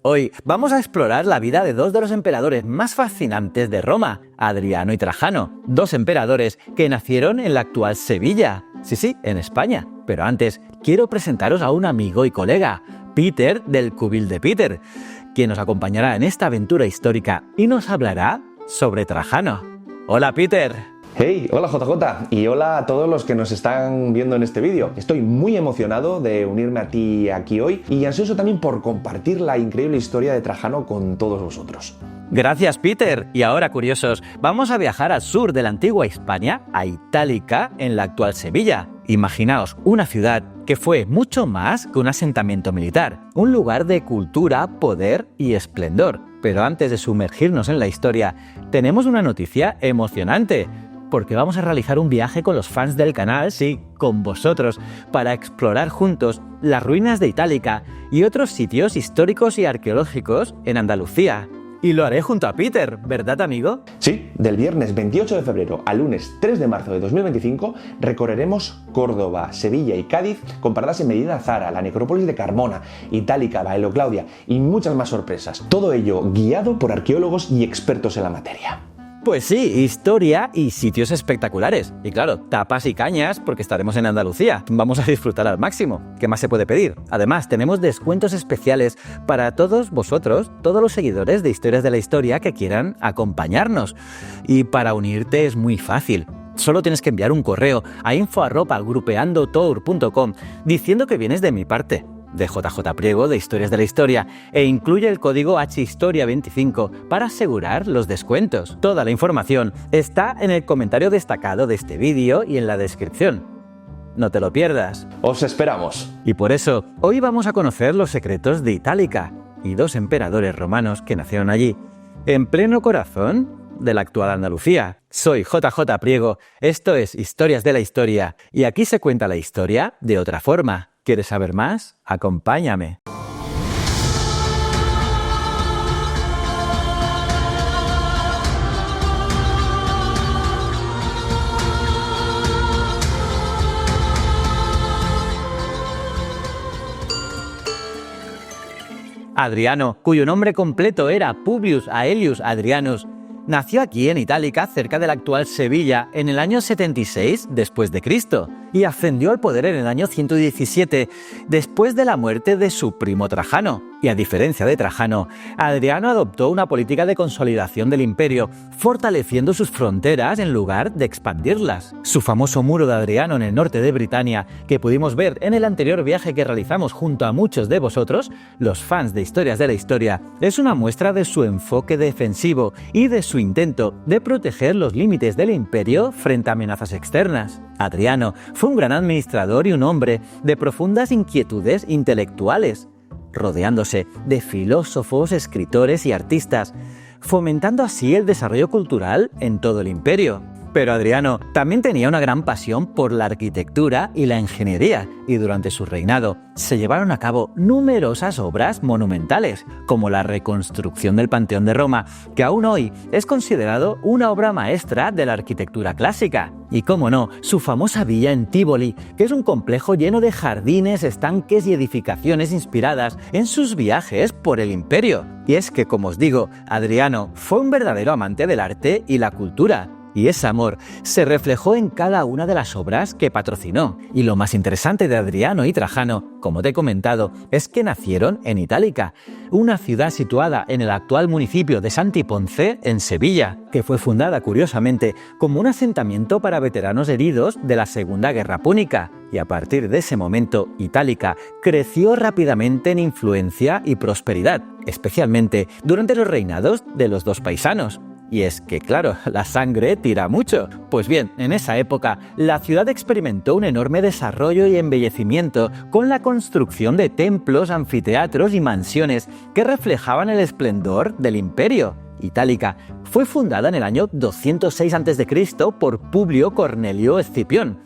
Hoy vamos a explorar la vida de dos de los emperadores más fascinantes de Roma, Adriano y Trajano, dos emperadores que nacieron en la actual Sevilla, sí, en España. Pero antes, quiero presentaros a un amigo y colega, Peter del Cubil de Peter, quien nos acompañará en esta aventura histórica y nos hablará sobre Trajano. Hola, Peter. Hey, hola JJ y hola a todos los que nos están viendo en este vídeo. Estoy muy emocionado de unirme a ti aquí hoy y ansioso también por compartir la increíble historia de Trajano con todos vosotros. Gracias, Peter. Y ahora, curiosos, vamos a viajar al sur de la antigua Hispania, a Itálica, en la actual Sevilla. Imaginaos una ciudad que fue mucho más que un asentamiento militar, un lugar de cultura, poder y esplendor. Pero antes de sumergirnos en la historia, tenemos una noticia emocionante, porque vamos a realizar un viaje con los fans del canal, sí, con vosotros, para explorar juntos las ruinas de Itálica y otros sitios históricos y arqueológicos en Andalucía. Y lo haré junto a Peter, ¿verdad, amigo? Sí, del viernes 28 de febrero al lunes 3 de marzo de 2025 recorreremos Córdoba, Sevilla y Cádiz con paradas en Medina Zara, la necrópolis de Carmona, Itálica, Baelo Claudia y muchas más sorpresas. Todo ello guiado por arqueólogos y expertos en la materia. Pues sí, historia y sitios espectaculares. Y claro, tapas y cañas porque estaremos en Andalucía. Vamos a disfrutar al máximo. ¿Qué más se puede pedir? Además, tenemos descuentos especiales para todos vosotros, todos los seguidores de Historias de la Historia que quieran acompañarnos. Y para unirte es muy fácil. Solo tienes que enviar un correo a info@grupeandotour.com diciendo que vienes de mi parte, de JJ Priego de Historias de la Historia, e incluye el código HHISTORIA25 para asegurar los descuentos. Toda la información está en el comentario destacado de este vídeo y en la descripción. No te lo pierdas. ¡Os esperamos! Y por eso, hoy vamos a conocer los secretos de Itálica y dos emperadores romanos que nacieron allí, en pleno corazón de la actual Andalucía. Soy JJ Priego, esto es Historias de la Historia, y aquí se cuenta la historia de otra forma. ¿Quieres saber más? Acompáñame. Adriano, cuyo nombre completo era Publius Aelius Hadrianus, nació aquí en Itálica, cerca de la actual Sevilla, en el año 76 después de Cristo, y ascendió al poder en el año 117 después de la muerte de su primo Trajano. Y a diferencia de Trajano, Adriano adoptó una política de consolidación del imperio, fortaleciendo sus fronteras en lugar de expandirlas. Su famoso muro de Adriano en el norte de Britania, que pudimos ver en el anterior viaje que realizamos junto a muchos de vosotros, los fans de Historias de la Historia, es una muestra de su enfoque defensivo y de su intento de proteger los límites del imperio frente a amenazas externas. Adriano fue un gran administrador y un hombre de profundas inquietudes intelectuales, rodeándose de filósofos, escritores y artistas, fomentando así el desarrollo cultural en todo el imperio. Pero Adriano también tenía una gran pasión por la arquitectura y la ingeniería, y durante su reinado se llevaron a cabo numerosas obras monumentales, como la reconstrucción del Panteón de Roma, que aún hoy es considerado una obra maestra de la arquitectura clásica. Y cómo no, su famosa villa en Tívoli, que es un complejo lleno de jardines, estanques y edificaciones inspiradas en sus viajes por el imperio. Y es que, como os digo, Adriano fue un verdadero amante del arte y la cultura, y ese amor se reflejó en cada una de las obras que patrocinó. Y lo más interesante de Adriano y Trajano, como te he comentado, es que nacieron en Itálica, una ciudad situada en el actual municipio de Santi Ponce, en Sevilla, que fue fundada curiosamente como un asentamiento para veteranos heridos de la Segunda Guerra Púnica. Y a partir de ese momento, Itálica creció rápidamente en influencia y prosperidad, especialmente durante los reinados de los dos paisanos. Y es que, claro, la sangre tira mucho. Pues bien, en esa época, la ciudad experimentó un enorme desarrollo y embellecimiento con la construcción de templos, anfiteatros y mansiones que reflejaban el esplendor del imperio. Itálica fue fundada en el año 206 a.C. por Publio Cornelio Escipión,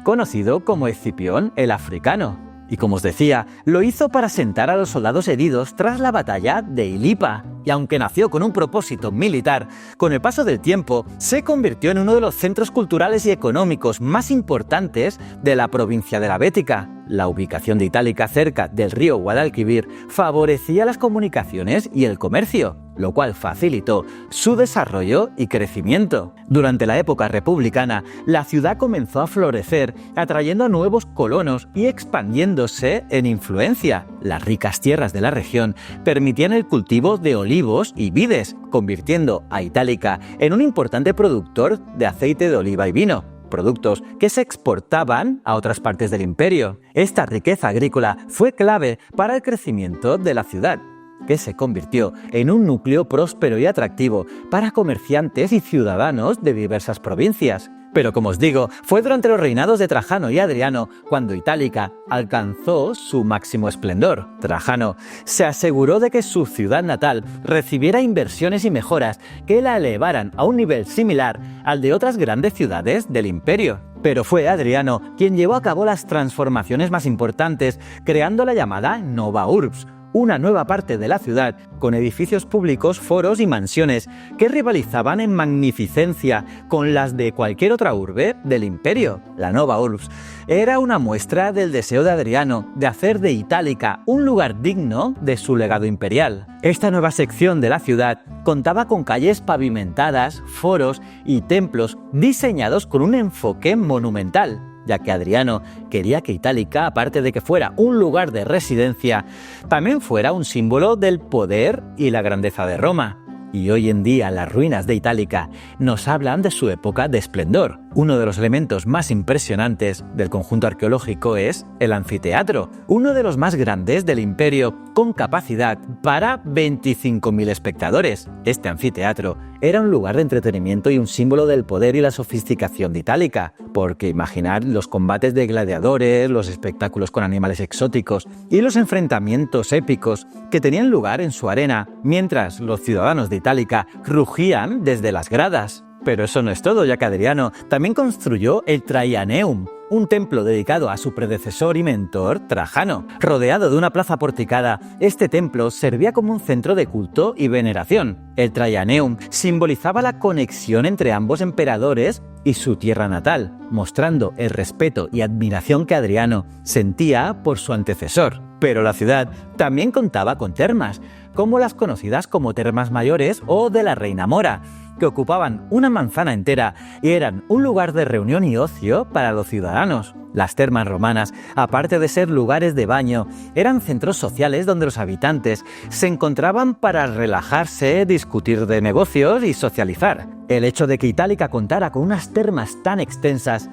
conocido como Escipión el Africano. Y como os decía, lo hizo para asentar a los soldados heridos tras la batalla de Ilipa, y aunque nació con un propósito militar, con el paso del tiempo se convirtió en uno de los centros culturales y económicos más importantes de la provincia de la Bética. La ubicación de Itálica cerca del río Guadalquivir favorecía las comunicaciones y el comercio, lo cual facilitó su desarrollo y crecimiento. Durante la época republicana, la ciudad comenzó a florecer, atrayendo a nuevos colonos y expandiéndose en influencia. Las ricas tierras de la región permitían el cultivo de olivos y vides, convirtiendo a Itálica en un importante productor de aceite de oliva y vino, productos que se exportaban a otras partes del imperio. Esta riqueza agrícola fue clave para el crecimiento de la ciudad, que se convirtió en un núcleo próspero y atractivo para comerciantes y ciudadanos de diversas provincias. Pero como os digo, fue durante los reinados de Trajano y Adriano cuando Itálica alcanzó su máximo esplendor. Trajano se aseguró de que su ciudad natal recibiera inversiones y mejoras que la elevaran a un nivel similar al de otras grandes ciudades del imperio. Pero fue Adriano quien llevó a cabo las transformaciones más importantes, creando la llamada Nova Urbs, una nueva parte de la ciudad con edificios públicos, foros y mansiones que rivalizaban en magnificencia con las de cualquier otra urbe del imperio. La Nova Urbs era una muestra del deseo de Adriano de hacer de Itálica un lugar digno de su legado imperial. Esta nueva sección de la ciudad contaba con calles pavimentadas, foros y templos diseñados con un enfoque monumental, ya que Adriano quería que Itálica, aparte de que fuera un lugar de residencia, también fuera un símbolo del poder y la grandeza de Roma. Y hoy en día las ruinas de Itálica nos hablan de su época de esplendor. Uno de los elementos más impresionantes del conjunto arqueológico es el anfiteatro, uno de los más grandes del imperio, con capacidad para 25.000 espectadores. Este anfiteatro era un lugar de entretenimiento y un símbolo del poder y la sofisticación de Itálica, porque imaginad los combates de gladiadores, los espectáculos con animales exóticos y los enfrentamientos épicos que tenían lugar en su arena, mientras los ciudadanos de Itálica rugían desde las gradas. Pero eso no es todo, ya que Adriano también construyó el Traianeum, un templo dedicado a su predecesor y mentor, Trajano. Rodeado de una plaza porticada, este templo servía como un centro de culto y veneración. El Traianeum simbolizaba la conexión entre ambos emperadores y su tierra natal, mostrando el respeto y admiración que Adriano sentía por su antecesor. Pero la ciudad también contaba con termas, como las conocidas como Termas Mayores o de la Reina Mora, que ocupaban una manzana entera y eran un lugar de reunión y ocio para los ciudadanos. Las termas romanas, aparte de ser lugares de baño, eran centros sociales donde los habitantes se encontraban para relajarse, discutir de negocios y socializar. El hecho de que Itálica contara con unas termas tan extensas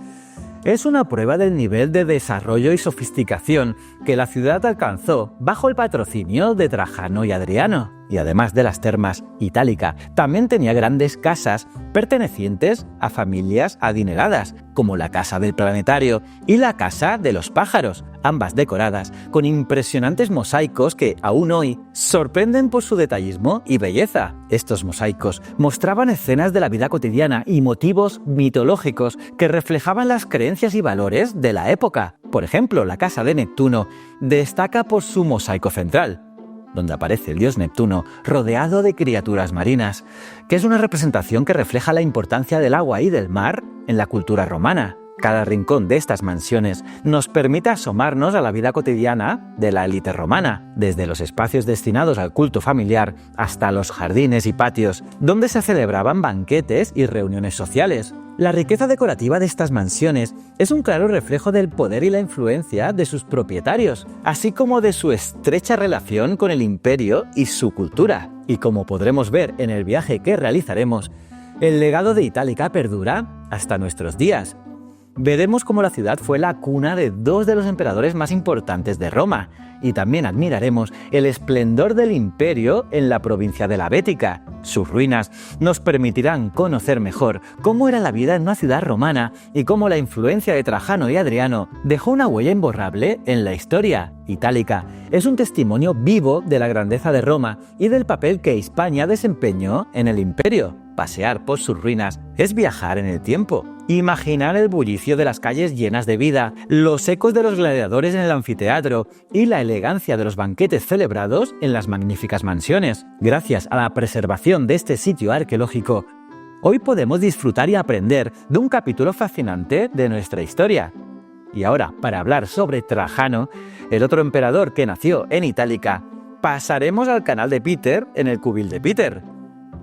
es una prueba del nivel de desarrollo y sofisticación que la ciudad alcanzó bajo el patrocinio de Trajano y Adriano. Y además de las termas, Itálica también tenía grandes casas pertenecientes a familias adineradas, como la Casa del Planetario y la Casa de los Pájaros, ambas decoradas con impresionantes mosaicos que aún hoy sorprenden por su detallismo y belleza. Estos mosaicos mostraban escenas de la vida cotidiana y motivos mitológicos que reflejaban las creencias y valores de la época. Por ejemplo, la Casa de Neptuno destaca por su mosaico central, donde aparece el dios Neptuno rodeado de criaturas marinas, que es una representación que refleja la importancia del agua y del mar en la cultura romana. Cada rincón de estas mansiones nos permite asomarnos a la vida cotidiana de la élite romana, desde los espacios destinados al culto familiar hasta los jardines y patios, donde se celebraban banquetes y reuniones sociales. La riqueza decorativa de estas mansiones es un claro reflejo del poder y la influencia de sus propietarios, así como de su estrecha relación con el imperio y su cultura. Y como podremos ver en el viaje que realizaremos, el legado de Itálica perdura hasta nuestros días. Veremos cómo la ciudad fue la cuna de dos de los emperadores más importantes de Roma, y también admiraremos el esplendor del imperio en la provincia de la Bética. Sus ruinas nos permitirán conocer mejor cómo era la vida en una ciudad romana y cómo la influencia de Trajano y Adriano dejó una huella imborrable en la historia. Itálica es un testimonio vivo de la grandeza de Roma y del papel que Hispania desempeñó en el imperio. Pasear por sus ruinas es viajar en el tiempo. Imaginar el bullicio de las calles llenas de vida, los ecos de los gladiadores en el anfiteatro y la elegancia de los banquetes celebrados en las magníficas mansiones. Gracias a la preservación de este sitio arqueológico, hoy podemos disfrutar y aprender de un capítulo fascinante de nuestra historia. Y ahora, para hablar sobre Trajano, el otro emperador que nació en Itálica, pasaremos al canal de Peter en el cubil de Peter.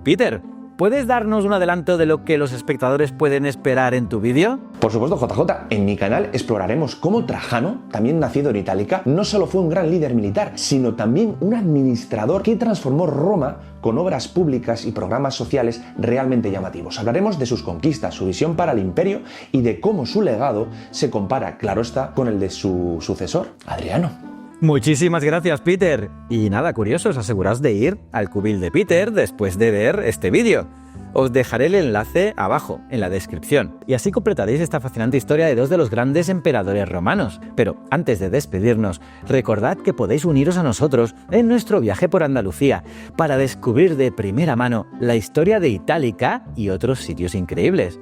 Peter, ¿puedes darnos un adelanto de lo que los espectadores pueden esperar en tu vídeo? Por supuesto, JJ, en mi canal exploraremos cómo Trajano, también nacido en Itálica, no solo fue un gran líder militar, sino también un administrador que transformó Roma con obras públicas y programas sociales realmente llamativos. Hablaremos de sus conquistas, su visión para el imperio y de cómo su legado se compara, claro está, con el de su sucesor, Adriano. Muchísimas gracias, Peter. Y nada, curiosos, aseguraos de ir al cubil de Peter después de ver este vídeo. Os dejaré el enlace abajo, en la descripción, y así completaréis esta fascinante historia de dos de los grandes emperadores romanos. Pero antes de despedirnos, recordad que podéis uniros a nosotros en nuestro viaje por Andalucía para descubrir de primera mano la historia de Itálica y otros sitios increíbles.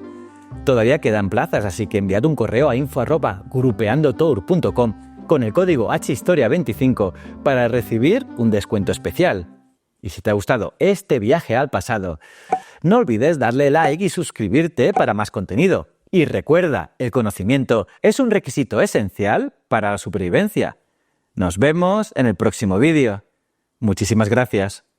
Todavía quedan plazas, así que enviad un correo a info@grupeandotour.com con el código HHISTORIA25 para recibir un descuento especial. Y si te ha gustado este viaje al pasado, no olvides darle like y suscribirte para más contenido. Y recuerda, el conocimiento es un requisito esencial para la supervivencia. Nos vemos en el próximo vídeo. Muchísimas gracias.